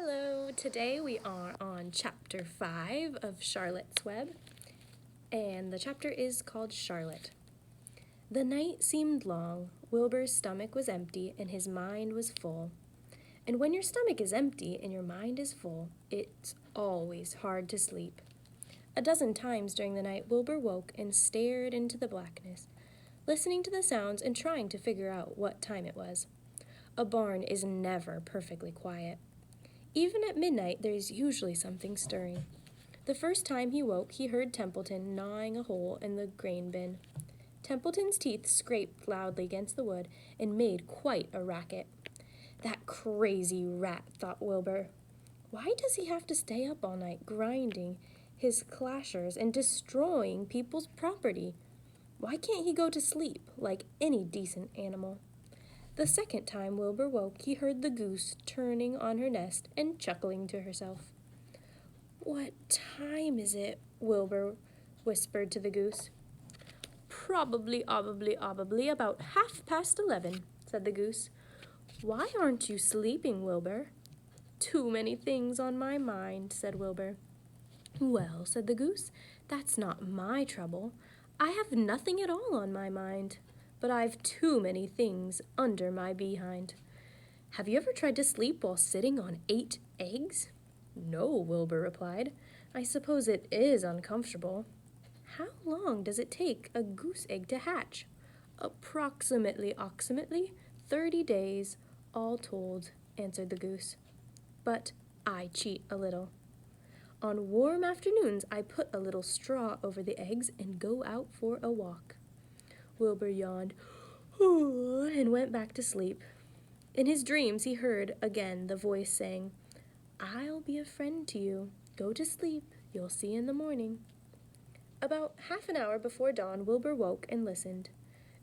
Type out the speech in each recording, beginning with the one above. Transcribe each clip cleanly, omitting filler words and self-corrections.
Hello, today we are on chapter 5 of Charlotte's Web, and the chapter is called Charlotte. The night seemed long, Wilbur's stomach was empty, and his mind was full. And when your stomach is empty and your mind is full, it's always hard to sleep. A dozen times during the night, Wilbur woke and stared into the blackness, listening to the sounds and trying to figure out what time it was. A barn is never perfectly quiet. Even at midnight, there is usually something stirring. The first time he woke, he heard Templeton gnawing a hole in the grain bin. Templeton's teeth scraped loudly against the wood and made quite a racket. That crazy rat, thought Wilbur. Why does he have to stay up all night grinding his clashers and destroying people's property? Why can't he go to sleep like any decent animal? The second time Wilbur woke, he heard the goose turning on her nest and chuckling to herself. "What time is it?" Wilbur whispered to the goose. "Probably about 11:30, said the goose. "Why aren't you sleeping, Wilbur?" "Too many things on my mind," said Wilbur. "Well," said the goose, "that's not my trouble. I have nothing at all on my mind. But I've too many things under my behind. Have you ever tried to sleep while sitting on 8 eggs? No, Wilbur replied. I suppose it is uncomfortable. How long does it take a goose egg to hatch? Approximately 30 days, all told, answered the goose. But I cheat a little. On warm afternoons, I put a little straw over the eggs and go out for a walk. Wilbur yawned and went back to sleep. In his dreams, he heard again the voice saying, "I'll be a friend to you. Go to sleep. You'll see in the morning." About half an hour before dawn, Wilbur woke and listened.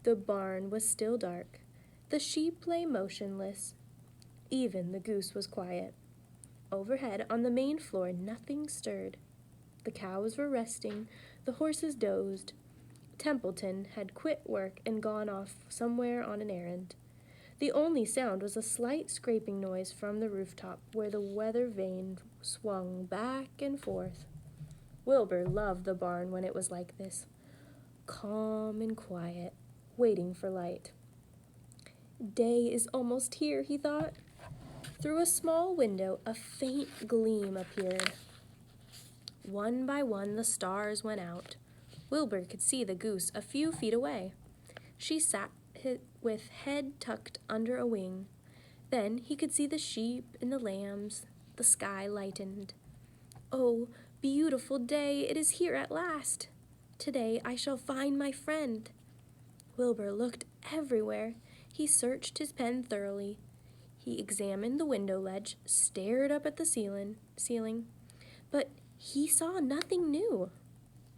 The barn was still dark. The sheep lay motionless. Even the goose was quiet. Overhead, on the main floor, nothing stirred. The cows were resting. The horses dozed. Templeton had quit work and gone off somewhere on an errand. The only sound was a slight scraping noise from the rooftop where the weather vane swung back and forth. Wilbur loved the barn when it was like this, calm and quiet, waiting for light. Day is almost here, he thought. Through a small window, a faint gleam appeared. One by one, the stars went out. Wilbur could see the goose a few feet away. She sat with head tucked under a wing. Then he could see the sheep and the lambs. The sky lightened. "Oh, beautiful day, it is here at last. Today I shall find my friend." Wilbur looked everywhere. He searched his pen thoroughly. He examined the window ledge, stared up at the ceiling, but he saw nothing new.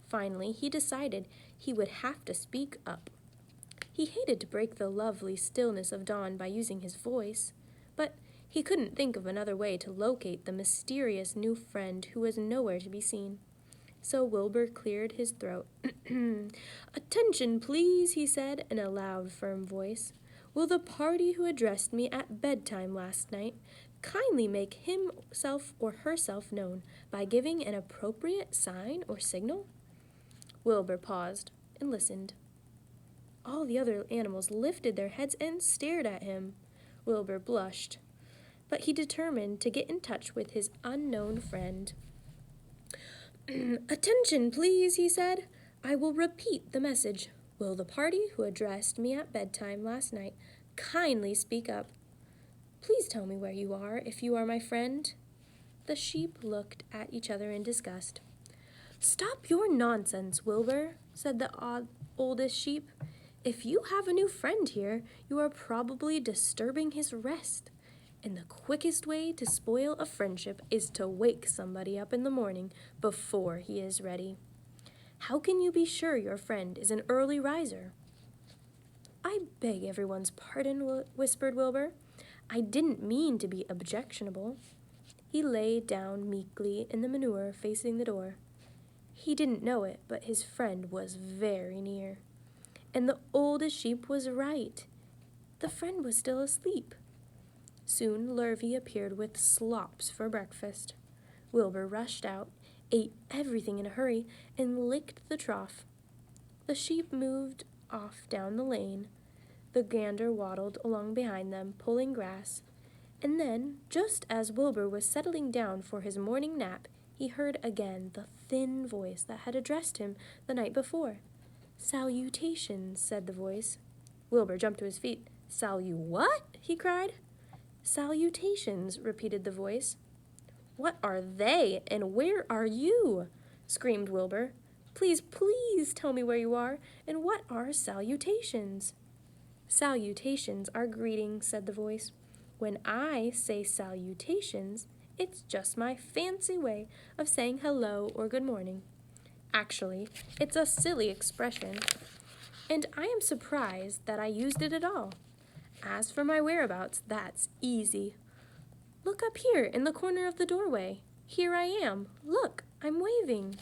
Finally, he decided he would have to speak up. He hated to break the lovely stillness of dawn by using his voice, but he couldn't think of another way to locate the mysterious new friend who was nowhere to be seen. So Wilbur cleared his throat. "Attention, please," he said in a loud, firm voice. "Will the party who addressed me at bedtime last night kindly make himself or herself known by giving an appropriate sign or signal?" Wilbur paused and listened. All the other animals lifted their heads and stared at him. Wilbur blushed, but he determined to get in touch with his unknown friend. "Attention, please," he said. "I will repeat the message. Will the party who addressed me at bedtime last night kindly speak up? Please tell me where you are, if you are my friend." The sheep looked at each other in disgust. "Stop your nonsense, Wilbur," said the oldest sheep. "If you have a new friend here, you are probably disturbing his rest. And the quickest way to spoil a friendship is to wake somebody up in the morning before he is ready. How can you be sure your friend is an early riser?" "I beg everyone's pardon," whispered Wilbur. "I didn't mean to be objectionable." He lay down meekly in the manure facing the door. He didn't know it, but his friend was very near. And the oldest sheep was right. The friend was still asleep. Soon Lurvy appeared with slops for breakfast. Wilbur rushed out, ate everything in a hurry, and licked the trough. The sheep moved off down the lane. The gander waddled along behind them, pulling grass. And then, just as Wilbur was settling down for his morning nap, he heard again the thin voice that had addressed him the night before. "Salutations," said the voice. Wilbur jumped to his feet. "What?" he cried. "Salutations," repeated the voice. "What are they, and where are you?" screamed Wilbur. "Please, please tell me where you are, and what are salutations?" "Salutations are greetings," said the voice. "When I say salutations, it's just my fancy way of saying hello or good morning. Actually, it's a silly expression, and I am surprised that I used it at all. As for my whereabouts, that's easy. Look up here in the corner of the doorway. Here I am. Look, I'm waving."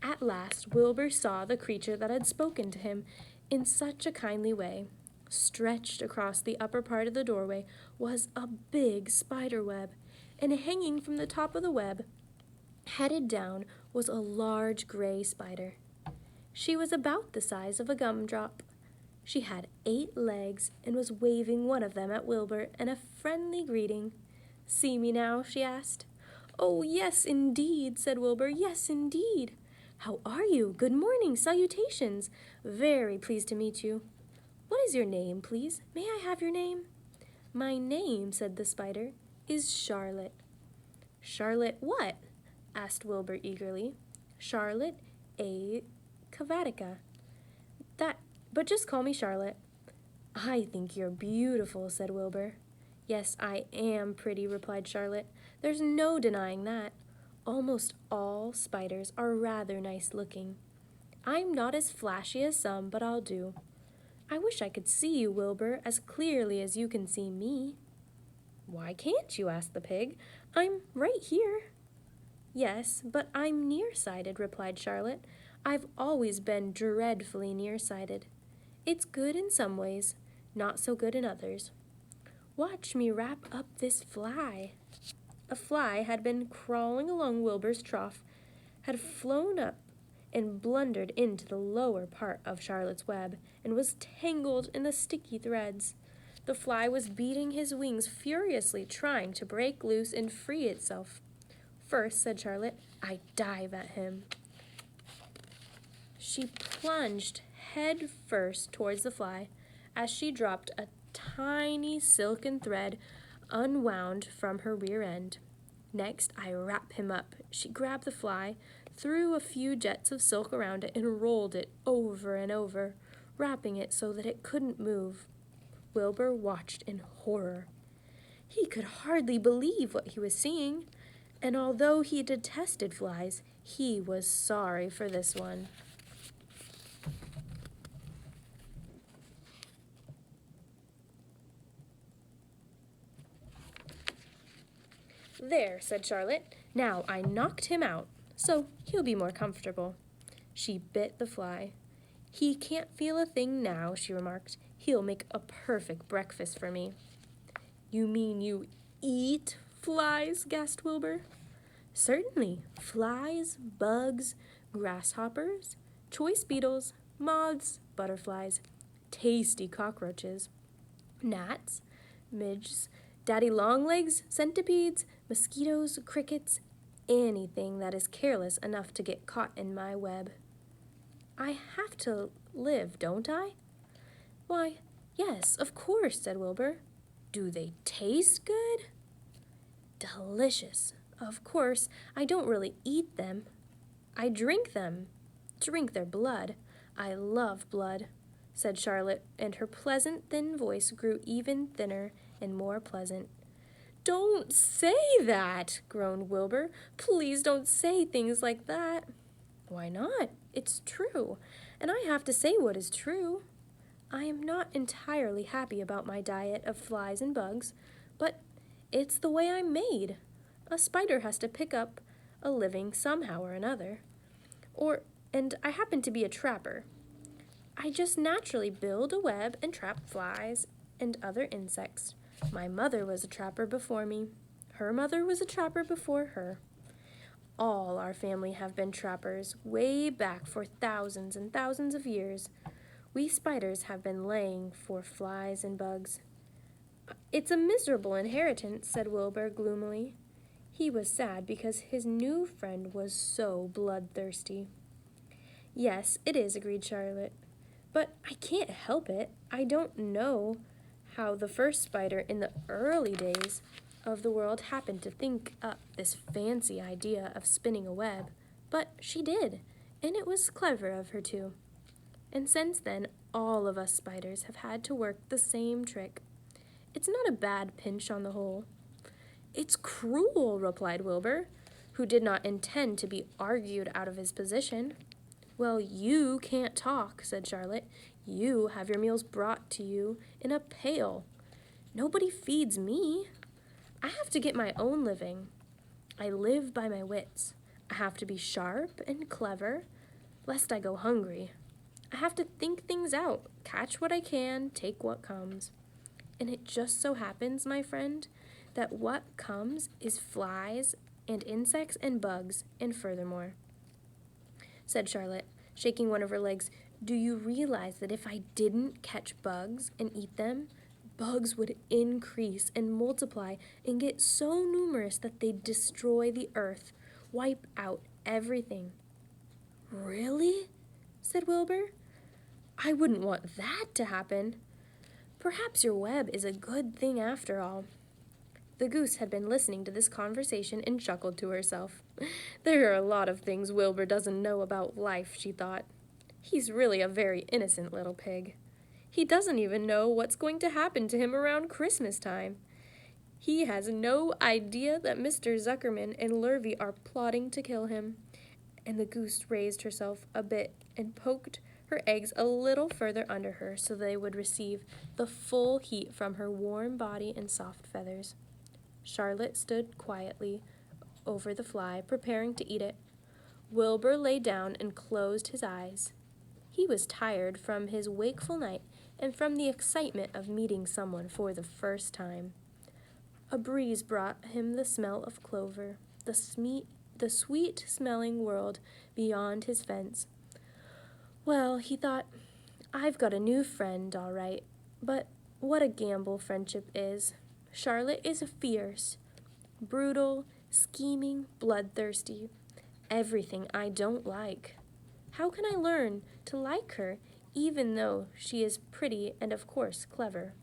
At last, Wilbur saw the creature that had spoken to him in such a kindly way. Stretched across the upper part of the doorway was a big spider web, and hanging from the top of the web, headed down, was a large gray spider. She was about the size of a gumdrop. She had 8 legs and was waving one of them at Wilbur in a friendly greeting. "See me now?" she asked. "Oh, yes, indeed," said Wilbur. "Yes, indeed. How are you? Good morning, salutations. Very pleased to meet you. What is your name, please? May I have your name?" "My name," said the spider, "is Charlotte." "Charlotte what?" asked Wilbur eagerly. "Charlotte A. Cavatica. But just call me Charlotte." "I think you're beautiful," said Wilbur. "Yes, I am pretty," replied Charlotte. "There's no denying that. Almost all spiders are rather nice looking. I'm not as flashy as some, but I'll do. I wish I could see you, Wilbur, as clearly as you can see me." "Why can't you?" asked the pig. "I'm right here." "Yes, but I'm nearsighted," replied Charlotte. "I've always been dreadfully nearsighted. It's good in some ways, not so good in others. Watch me wrap up this fly." A fly had been crawling along Wilbur's trough, had flown up and blundered into the lower part of Charlotte's web, and was tangled in the sticky threads. The fly was beating his wings furiously, trying to break loose and free itself. "First," said Charlotte, "I dive at him." She plunged head first towards the fly. As she dropped, a tiny silken thread unwound from her rear end. "Next, I wrap him up." She grabbed the fly, threw a few jets of silk around it, and rolled it over and over, wrapping it so that it couldn't move. Wilbur watched in horror. He could hardly believe what he was seeing, and although he detested flies, he was sorry for this one. "There," said Charlotte. "Now I knocked him out, so he'll be more comfortable." She bit the fly. "He can't feel a thing now," she remarked. "He'll make a perfect breakfast for me." "You mean you eat flies?" gasped Wilbur. "Certainly. Flies, bugs, grasshoppers, choice beetles, moths, butterflies, tasty cockroaches, gnats, midges, daddy-long-legs, centipedes, mosquitoes, crickets, anything that is careless enough to get caught in my web." "I have to live, don't I?" "Why, yes, of course," said Wilbur. "Do they taste good?" "Delicious. Of course, I don't really eat them. I drink them. Drink their blood. I love blood," said Charlotte, and her pleasant, thin voice grew even thinner and more pleasant. "Don't say that," groaned Wilbur. "Please don't say things like that." "Why not? It's true, and I have to say what is true. I am not entirely happy about my diet of flies and bugs, but It's the way I'm made. A spider has to pick up a living somehow or another. And I happen to be a trapper. I just naturally build a web and trap flies and other insects. My mother was a trapper before me. Her mother was a trapper before her. All our family have been trappers way back for thousands and thousands of years. We spiders have been laying for flies and bugs. It's a miserable inheritance, said Wilbur gloomily. He was sad because his new friend was so bloodthirsty. Yes, it is, agreed Charlotte. But I can't help it. I don't know how the first spider in the early days of the world happened to think up this fancy idea of spinning a web, but she did, and it was clever of her too. And since then, all of us spiders have had to work the same trick. It's not a bad pinch on the whole. It's cruel, replied Wilbur, who did not intend to be argued out of his position. Well, you can't talk, said Charlotte. You have your meals brought to you in a pail. Nobody feeds me. I have to get my own living. I live by my wits. I have to be sharp and clever, lest I go hungry. I have to think things out, catch what I can, take what comes. And it just so happens, my friend, that what comes is flies and insects and bugs, and furthermore, said Charlotte, shaking one of her legs, do you realize that if I didn't catch bugs and eat them, bugs would increase and multiply and get so numerous that they'd destroy the earth, wipe out everything? Really? Said Wilbur. I wouldn't want that to happen. Perhaps your web is a good thing after all. The goose had been listening to this conversation and chuckled to herself. There are a lot of things Wilbur doesn't know about life, she thought. He's really a very innocent little pig. He doesn't even know what's going to happen to him around Christmas time. He has no idea that Mr. Zuckerman and Lurvy are plotting to kill him. And the goose raised herself a bit and poked her eggs a little further under her so they would receive the full heat from her warm body and soft feathers. Charlotte stood quietly over the fly, preparing to eat it. Wilbur lay down and closed his eyes. He was tired from his wakeful night and from the excitement of meeting someone for the first time. A breeze brought him the smell of clover, the sweet-smelling world beyond his fence. Well, he thought, I've got a new friend, all right, but what a gamble friendship is. Charlotte is fierce, brutal, scheming, bloodthirsty, everything I don't like. How can I learn to like her, even though she is pretty and, of course, clever?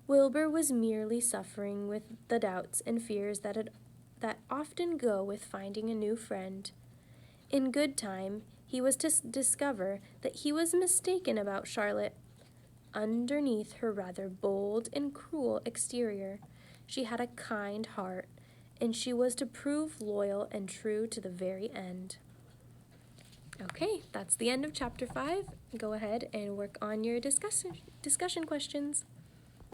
Wilbur was merely suffering with the doubts and fears that often go with finding a new friend. In good time, he was to discover that he was mistaken about Charlotte. Underneath her rather bold and cruel exterior, she had a kind heart, and she was to prove loyal and true to the very end. Okay, that's the end of Chapter 5. Go ahead and work on your discussion questions.